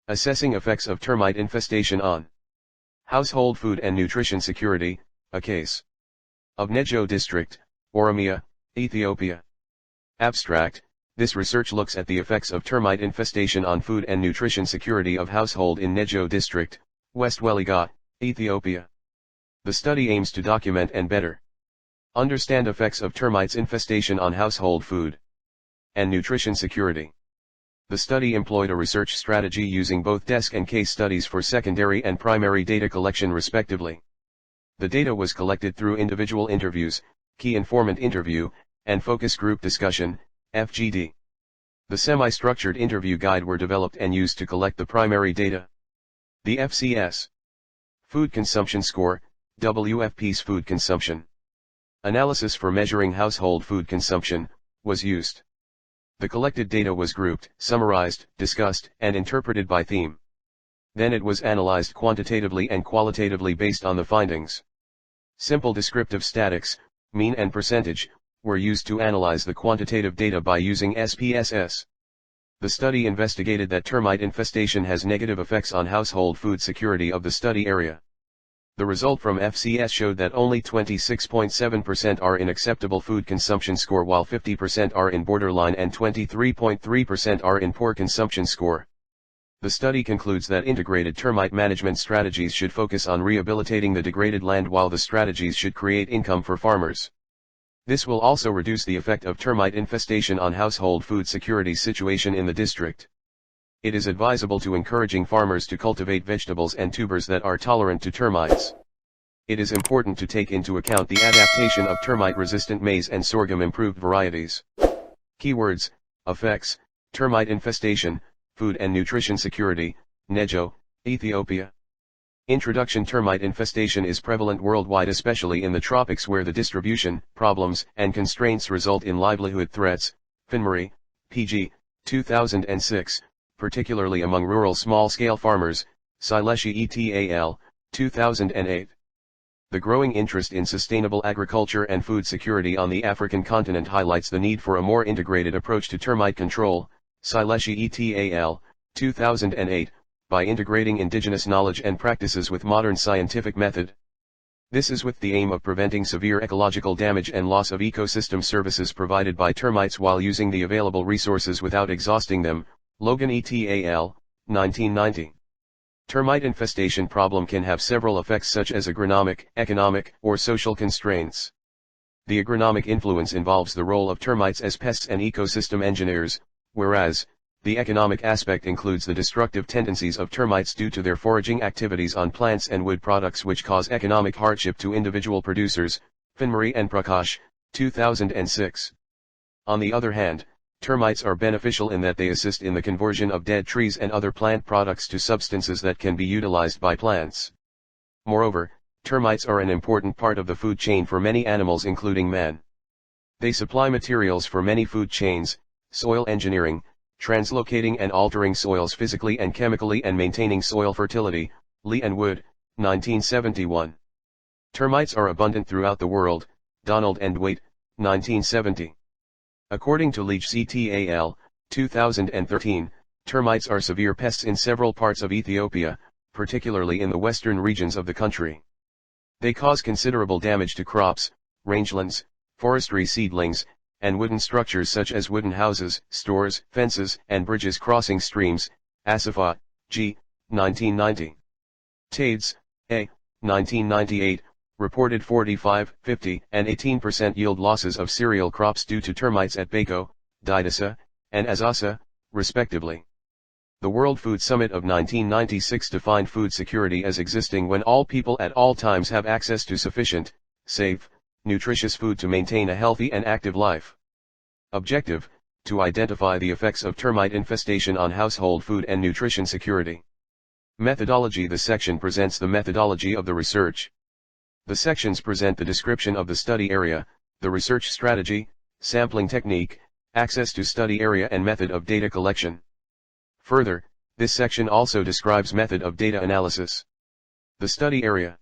Assessing effects of termite infestation on household food and nutrition security, a case of Nejo district, Oromia, Ethiopia. Abstract, this research looks at the effects of termite infestation on food and nutrition security of household in Nejo district, West Wellega, Ethiopia. The study aims to document and better understand effects of termites infestation on household food and nutrition security. The study employed a research strategy using both desk and case studies for secondary and primary data collection respectively. The data was collected through individual interviews, key informant interview, and focus group discussion, FGD. The semi-structured interview guide were developed and used to collect the primary data. The FCS Food Consumption Score, WFPs Food Consumption Analysis for measuring household food consumption, was used. The collected data was grouped, summarized, discussed, and interpreted by theme. Then it was analyzed quantitatively and qualitatively based on the findings. Simple descriptive statics, mean and percentage, were used to analyze the quantitative data by using SPSS. The study investigated that termite infestation has negative effects on household food security of the study area. The result from FCS showed that only 26.7% are in acceptable food consumption score while 50% are in borderline and 23.3% are in poor consumption score. The study concludes that integrated termite management strategies should focus on rehabilitating the degraded land while the strategies should create income for farmers. This will also reduce the effect of termite infestation on household food security situation in the district. It is advisable to encouraging farmers to cultivate vegetables and tubers that are tolerant to termites. It is important to take into account the adaptation of termite-resistant maize and sorghum improved varieties. Keywords, effects, termite infestation, food and nutrition security, Nejo, Ethiopia. Introduction. Termite infestation is prevalent worldwide, especially in the tropics where the distribution, problems, and constraints result in livelihood threats. Finmary, PG, 2006. Particularly among rural small-scale farmers, Aliyi Abdulah, 2008. The growing interest in sustainable agriculture and food security on the African continent highlights the need for a more integrated approach to termite control. Aliyi Abdulah, 2008, by integrating indigenous knowledge and practices with modern scientific method. This is with the aim of preventing severe ecological damage and loss of ecosystem services provided by termites while using the available resources without exhausting them. Logan et al., 1990. Termite infestation problem can have several effects such as agronomic, economic, or social constraints. The agronomic influence involves the role of termites as pests and ecosystem engineers, whereas, the economic aspect includes the destructive tendencies of termites due to their foraging activities on plants and wood products which cause economic hardship to individual producers. Finmary and Prakash, 2006. On the other hand, termites are beneficial in that they assist in the conversion of dead trees and other plant products to substances that can be utilized by plants. Moreover, termites are an important part of the food chain for many animals including man. They supply materials for many food chains, soil engineering, translocating and altering soils physically and chemically and maintaining soil fertility. Lee and Wood, 1971. Termites are abundant throughout the world. Donald and Waite, 1970. According to Leach et al., 2013, termites are severe pests in several parts of Ethiopia, particularly in the western regions of the country. They cause considerable damage to crops, rangelands, forestry seedlings, and wooden structures such as wooden houses, stores, fences, and bridges crossing streams. Asifa, G., 1990. Tades, A., 1998. Reported 45, 50, and 18% yield losses of cereal crops due to termites at Bako, Didasa, and Azasa, respectively. The World Food Summit of 1996 defined food security as existing when all people at all times have access to sufficient, safe, nutritious food to maintain a healthy and active life. Objective, to identify the effects of termite infestation on household food and nutrition security. Methodology. The section presents the methodology of the research. The sections present the description of the study area, the research strategy, sampling technique, access to study area and method of data collection. Further, this section also describes method of data analysis. The study area.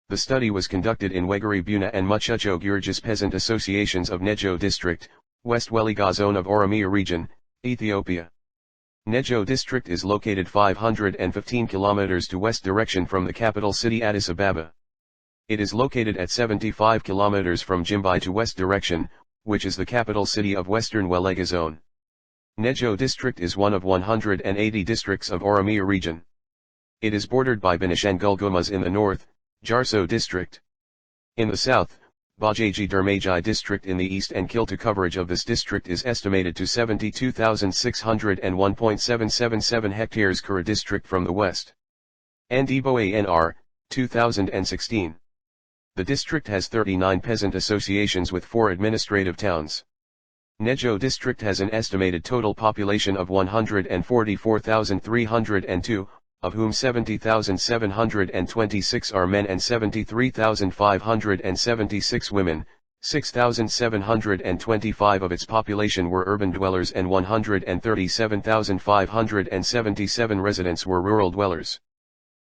The study was conducted in Wegari Buna and Muchucho Gurgis Peasant Associations of Nejo District, West Wellega Zone of Oromia Region, Ethiopia. Nejo district is located 515 kilometers to west direction from the capital city Addis Ababa. It is located at 75 kilometers from Jimbai to west direction, which is the capital city of Western Wellega zone. Nejo district is one of 180 districts of Oromia region. It is bordered by Benishangul Gumuz in the north, Jarso district. In the south, Bajaji Dermaji district in the east, and Kilta coverage of this district is estimated to 72,601.777 hectares. Kura district from the west. Ndibo ANR, 2016. The district has 39 peasant associations with 4 administrative towns. Nejo district has an estimated total population of 144,302, of whom 70,726 are men and 73,576 women. 6,725 of its population were urban dwellers and 137,577 residents were rural dwellers.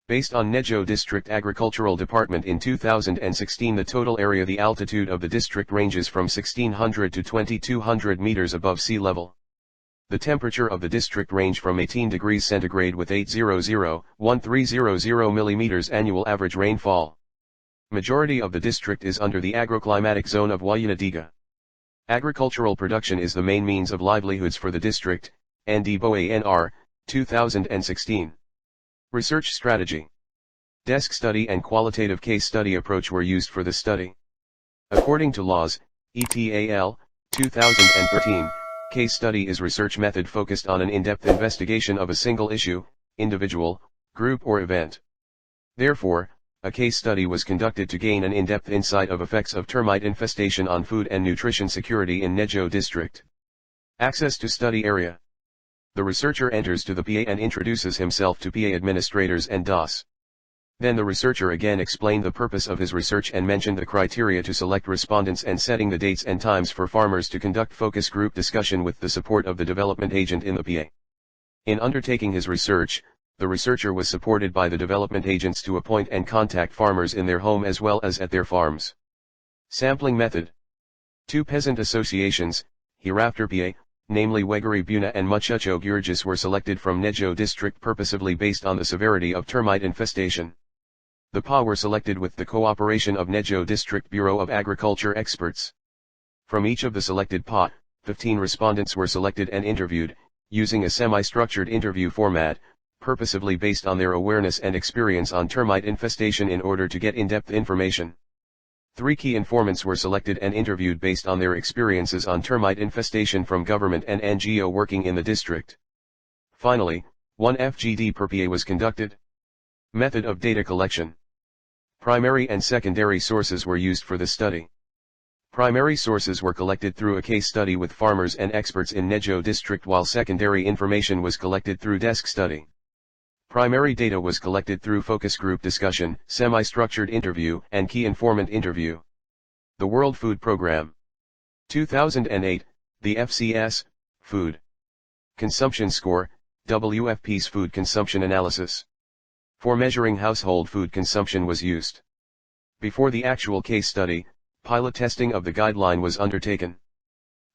Based on Nejo District Agricultural Department in 2016, the total area, the altitude of the district ranges from 1600 to 2200 meters above sea level. The temperature of the district range from 18 degrees centigrade with 800-1300 millimeters annual average rainfall. Majority of the district is under the agroclimatic zone of Wayinadiga. Agricultural production is the main means of livelihoods for the district. Ndibo ANR, 2016. Research strategy. Desk study and qualitative case study approach were used for the study. According to laws, ETAL, 2013, case study is research method focused on an in-depth investigation of a single issue, individual, group or event. Therefore, a case study was conducted to gain an in-depth insight of effects of termite infestation on food and nutrition security in Nejo district. Access to study area. The researcher enters to the PA and introduces himself to PA administrators and DOS. Then the researcher again explained the purpose of his research and mentioned the criteria to select respondents and setting the dates and times for farmers to conduct focus group discussion with the support of the development agent in the PA. In undertaking his research, the researcher was supported by the development agents to appoint and contact farmers in their home as well as at their farms. Sampling method. 2 peasant associations, hereafter PA, namely Wegari Buna and Muchucho Gurgis, were selected from Nejo district purposively based on the severity of termite infestation. The PA were selected with the cooperation of Nejo District Bureau of Agriculture experts. From each of the selected PA, 15 respondents were selected and interviewed, using a semi-structured interview format, purposively based on their awareness and experience on termite infestation in order to get in-depth information. 3 key informants were selected and interviewed based on their experiences on termite infestation from government and NGO working in the district. Finally, 1 FGD per PA was conducted. Method of data collection. Primary and secondary sources were used for the study. Primary sources were collected through a case study with farmers and experts in Nejo district, while secondary information was collected through desk study. Primary data was collected through focus group discussion, semi-structured interview, and key informant interview. The World Food Programme. 2008, the FCS, Food Consumption Score, WFPs Food Consumption Analysis. For measuring household food consumption was used. Before the actual case study, pilot testing of the guideline was undertaken.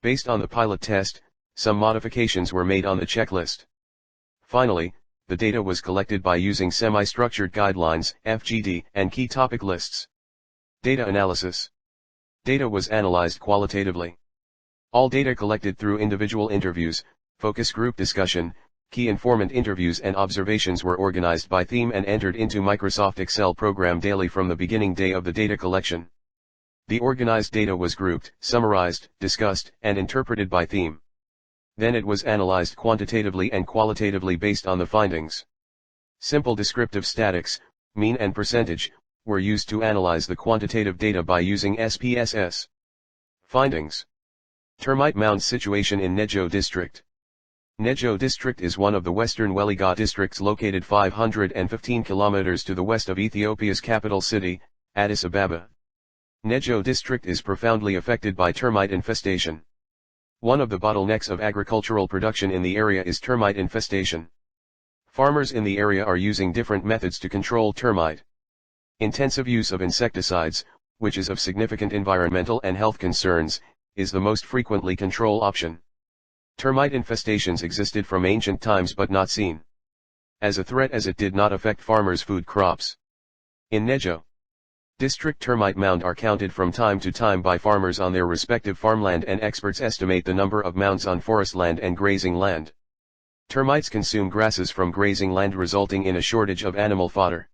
Based on the pilot test, some modifications were made on the checklist. Finally, the data was collected by using semi-structured guidelines, FGD, and key topic lists. Data analysis. Data was analyzed qualitatively. All data collected through individual interviews, focus group discussion, key informant interviews and observations were organized by theme and entered into Microsoft Excel program daily from the beginning day of the data collection. The organized data was grouped, summarized, discussed, and interpreted by theme. Then it was analyzed quantitatively and qualitatively based on the findings. Simple descriptive statics, mean and percentage, were used to analyze the quantitative data by using SPSS. Findings. Termite mound situation in Nejo district. Nejo district is one of the western wellega districts located 515 kilometers to the west of Ethiopia's capital city, Addis Ababa. Nejo district is profoundly affected by termite infestation. One of the bottlenecks of agricultural production in the area is termite infestation. Farmers in the area are using different methods to control termite. Intensive use of insecticides, which is of significant environmental and health concerns, is the most frequently control option. Termite infestations existed from ancient times but not seen as a threat as it did not affect farmers' food crops. In Nejo district, termite mound are counted from time to time by farmers on their respective farmland, and experts estimate the number of mounds on forest land and grazing land. Termites consume grasses from grazing land, resulting in a shortage of animal fodder.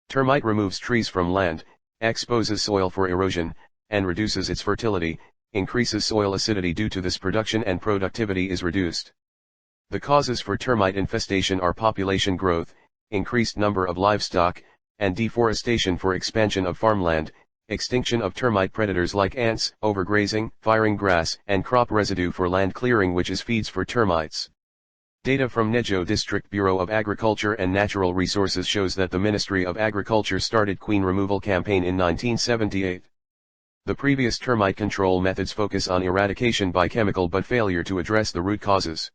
Termite removes trees from land, exposes soil for erosion, and reduces its fertility, increases soil acidity. Due to this, production and productivity is reduced. The causes for termite infestation are population growth, increased number of livestock, and deforestation for expansion of farmland, extinction of termite predators like ants, overgrazing, firing grass, and crop residue for land clearing, which is feeds for termites. Data from Nejo District Bureau of Agriculture and Natural Resources shows that the Ministry of Agriculture started queen removal campaign in 1978. The previous termite control methods focus on eradication by chemical but failure to address the root causes.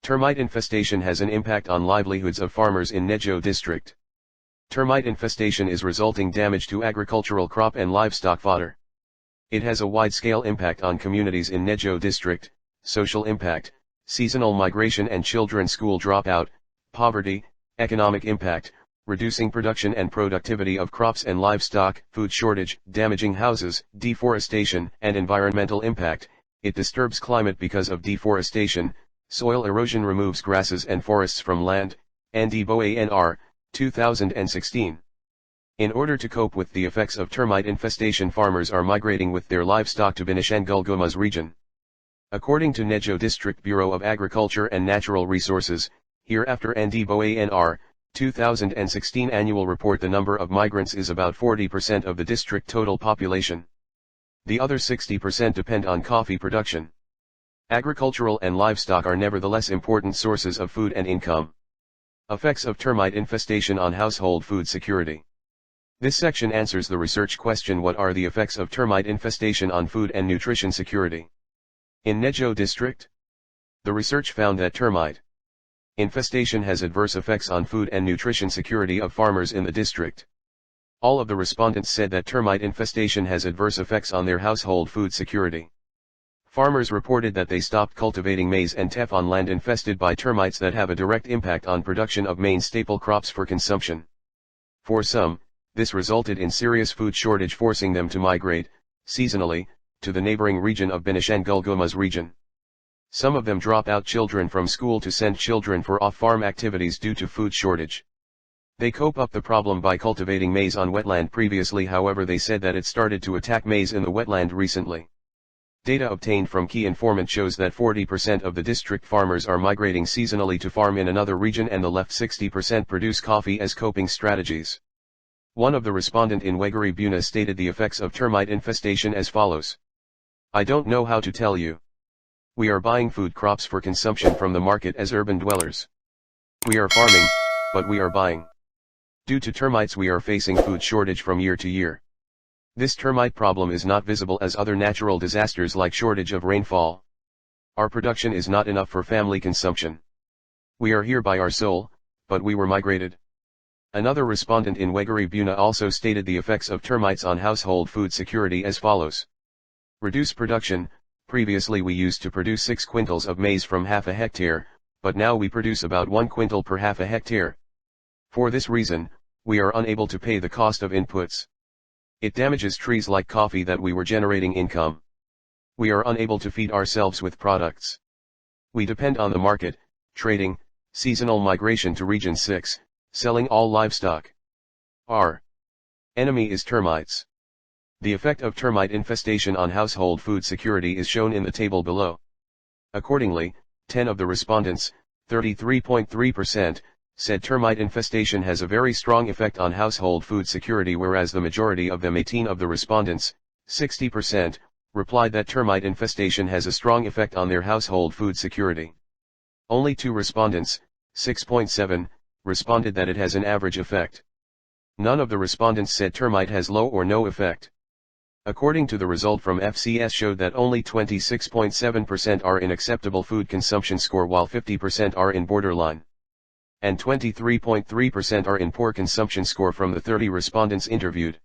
Termite infestation has an impact on livelihoods of farmers in Nejo District. Termite infestation is resulting damage to agricultural crop and livestock fodder. It has a wide-scale impact on communities in Nejo District: social impact, seasonal migration and children school dropout, poverty, economic impact, reducing production and productivity of crops and livestock, food shortage, damaging houses, deforestation, and environmental impact. It disturbs climate because of deforestation, soil erosion, removes grasses and forests from land. Ndbo 2016. In order to cope with the effects of termite infestation, farmers are migrating with their livestock to Benishangul Gumuz region. According to Nejo District Bureau of Agriculture and Natural Resources, hereafter Ndbo 2016 annual report, the number of migrants is about 40% of the district total population. The other 60% depend on coffee production. Agricultural and livestock are nevertheless important sources of food and income. Effects of termite infestation on household food security. This section answers the research question: what are the effects of termite infestation on food and nutrition security? In Nejo District, the research found that termite infestation has adverse effects on food and nutrition security of farmers in the district. All of the respondents said that termite infestation has adverse effects on their household food security. Farmers reported that they stopped cultivating maize and teff on land infested by termites that have a direct impact on production of main staple crops for consumption. For some, this resulted in serious food shortage, forcing them to migrate, seasonally, to the neighboring region of Benishangul Gumuz region. Some of them drop out children from school to send children for off-farm activities due to food shortage. They cope up the problem by cultivating maize on wetland previously, however they said that it started to attack maize in the wetland recently. Data obtained from Key Informant shows that 40% of the district farmers are migrating seasonally to farm in another region, and the left 60% produce coffee as coping strategies. One of the respondent in Aliyi Abdulah stated the effects of termite infestation as follows: I don't know how to tell you. We are buying food crops for consumption from the market as urban dwellers. We are farming, but we are buying. Due to termites we are facing food shortage from year to year. This termite problem is not visible as other natural disasters like shortage of rainfall. Our production is not enough for family consumption. We are here by our soul, but we were migrated. Another respondent in Aliyi Abdulah also stated the effects of termites on household food security as follows: reduce production. Previously we used to produce 6 quintals of maize from half a hectare, but now we produce about 1 quintal per half a hectare. For this reason, we are unable to pay the cost of inputs. It damages trees like coffee that we were generating income. We are unable to feed ourselves with products. We depend on the market, trading, seasonal migration to Region 6, selling all livestock. Our enemy is termites. The effect of termite infestation on household food security is shown in the table below. Accordingly, 10 of the respondents, 33.3%, said termite infestation has a very strong effect on household food security, whereas the majority of them, 18 of the respondents, 60%, replied that termite infestation has a strong effect on their household food security. Only 2 respondents, 6.7, responded that it has an average effect. None of the respondents said termite has low or no effect. According to the result from FCS showed that only 26.7% are in acceptable food consumption score, while 50% are in borderline. And 23.3% are in poor consumption score from the 30 respondents interviewed.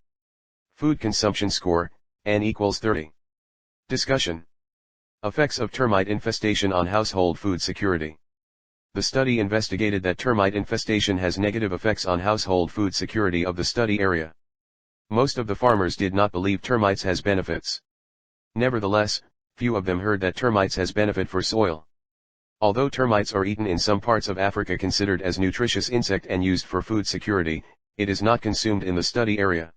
Food consumption score, N equals 30. Discussion. Effects of termite infestation on household food security. The study investigated that termite infestation has negative effects on household food security of the study area. Most of the farmers did not believe termites has benefits. Nevertheless, few of them heard that termites has benefit for soil. Although termites are eaten in some parts of Africa considered as nutritious insect and used for food security, it is not consumed in the study area.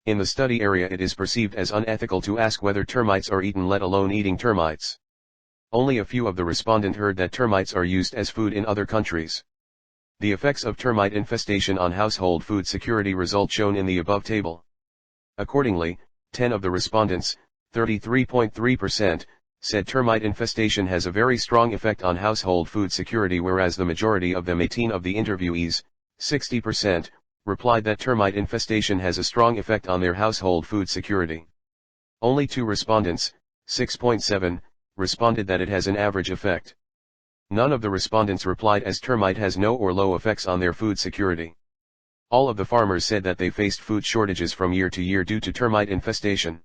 In the study area it is perceived as unethical to ask whether termites are eaten, let alone eating termites. Only a few of the respondents heard that termites are used as food in other countries. The effects of termite infestation on household food security result shown in the above table. Accordingly, 10 of the respondents, 33.3%, said termite infestation has a very strong effect on household food security, whereas the majority of them, 18 of the interviewees, 60%, replied that termite infestation has a strong effect on their household food security. Only 2 respondents, 6.7%, responded that it has an average effect. None of the respondents replied as termite has no or low effects on their food security. All of the farmers said that they faced food shortages from year to year due to termite infestation.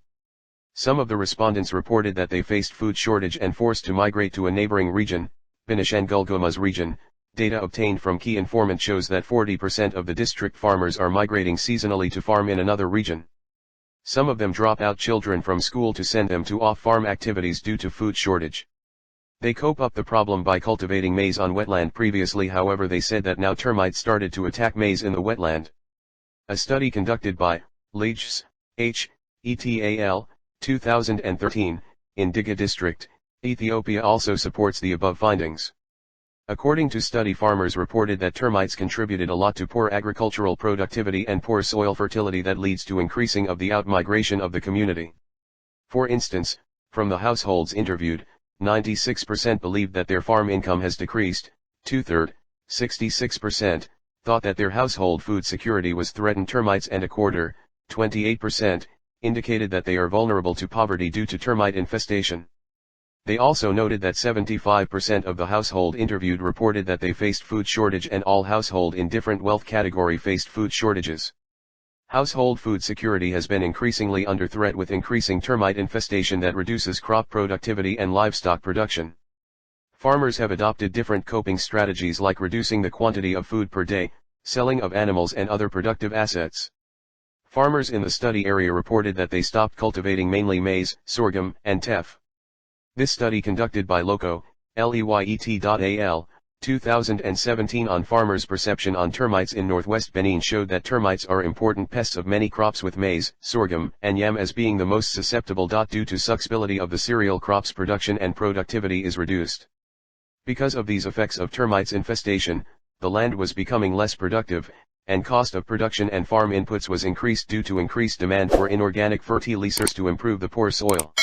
Some of the respondents reported that they faced food shortage and forced to migrate to a neighboring region, Benishangul-Gumuz region. Data obtained from Key Informant shows that 40% of the district farmers are migrating seasonally to farm in another region. Some of them drop out children from school to send them to off-farm activities due to food shortage. They cope up the problem by cultivating maize on wetland. Previously, however, they said that now termites started to attack maize in the wetland. A study conducted by Aliyi Abdulah, 2013, in Diga district, Ethiopia also supports the above findings. According to study, farmers reported that termites contributed a lot to poor agricultural productivity and poor soil fertility that leads to increasing of the out-migration of the community. For instance, from the households interviewed, 96% believed that their farm income has decreased, 2/3, 66%, thought that their household food security was threatened termites, and 1/4, 28%, indicated that they are vulnerable to poverty due to termite infestation. They also noted that 75% of the household interviewed reported that they faced food shortage, and all household in different wealth category faced food shortages. Household food security has been increasingly under threat with increasing termite infestation that reduces crop productivity and livestock production. Farmers have adopted different coping strategies like reducing the quantity of food per day, selling of animals and other productive assets. Farmers in the study area reported that they stopped cultivating mainly maize, sorghum, and teff. This study conducted by Loco, Leyet.al, 2017 on farmers' perception on termites in northwest Benin showed that termites are important pests of many crops, with maize, sorghum, and yam as being the most susceptible. Due to successibility of the cereal crops, production and productivity is reduced. Because of these effects of termites infestation, the land was becoming less productive, and cost of production and farm inputs was increased due to increased demand for inorganic fertilizers to improve the poor soil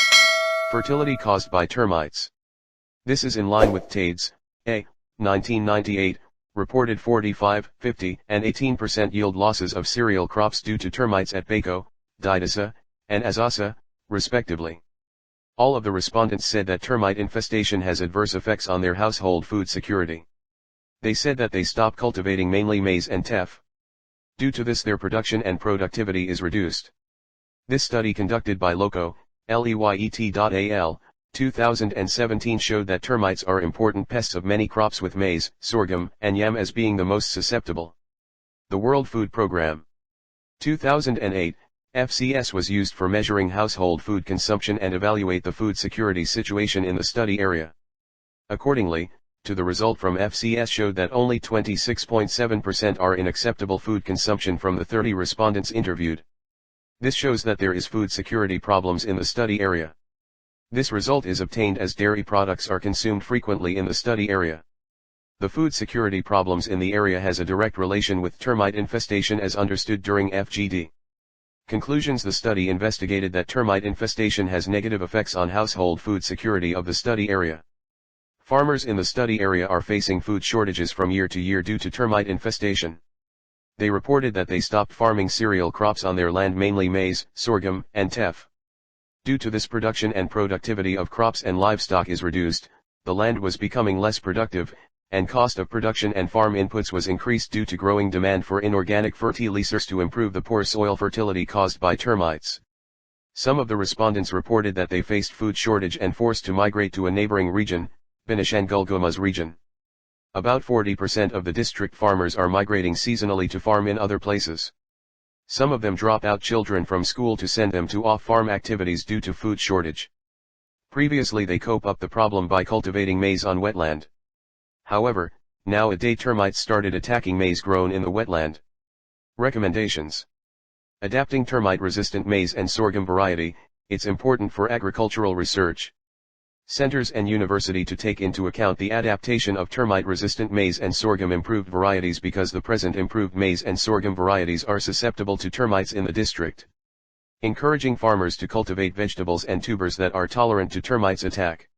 fertility caused by termites. This is in line with TADES, 1998, reported 45, 50, and 18% yield losses of cereal crops due to termites at Bako, Didasa, and Azasa, respectively. All of the respondents said that termite infestation has adverse effects on their household food security. They said that they stopped cultivating mainly maize and teff. Due to this, their production and productivity is reduced. This study conducted by Loco, Leyet.al, 2017 showed that termites are important pests of many crops, with maize, sorghum, and yam as being the most susceptible. The World Food Programme. 2008, FCS was used for measuring household food consumption and evaluate the food security situation in the study area. Accordingly, the result from FCS showed that only 26.7% are in acceptable food consumption from the 30 respondents interviewed. This shows that there is food security problems in the study area. This result is obtained as dairy products are consumed frequently in the study area. The food security problems in the area has a direct relation with termite infestation as understood during FGD. Conclusions: the study investigated that termite infestation has negative effects on household food security of the study area. Farmers in the study area are facing food shortages from year to year due to termite infestation. They reported that they stopped farming cereal crops on their land, mainly maize, sorghum, and teff. Due to this, production and productivity of crops and livestock is reduced, the land was becoming less productive, and cost of production and farm inputs was increased due to growing demand for inorganic fertilizers to improve the poor soil fertility caused by termites. Some of the respondents reported that they faced food shortage and forced to migrate to a neighboring region, Benishangul-Gumuz region. About 40% of the district farmers are migrating seasonally to farm in other places. Some of them drop out children from school to send them to off-farm activities due to food shortage. Previously they cope up the problem by cultivating maize on wetland. However, nowadays termites started attacking maize grown in the wetland. Recommendations. Adapting termite-resistant maize and sorghum variety, it's important for agricultural research centers and university to take into account the adaptation of termite-resistant maize and sorghum improved varieties because the present improved maize and sorghum varieties are susceptible to termites in the district. Encouraging farmers to cultivate vegetables and tubers that are tolerant to termites attack.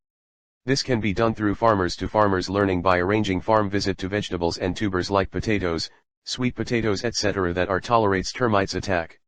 This can be done through farmers-to-farmers learning by arranging farm visit to vegetables and tubers like potatoes, sweet potatoes etc. that are tolerates termites attack.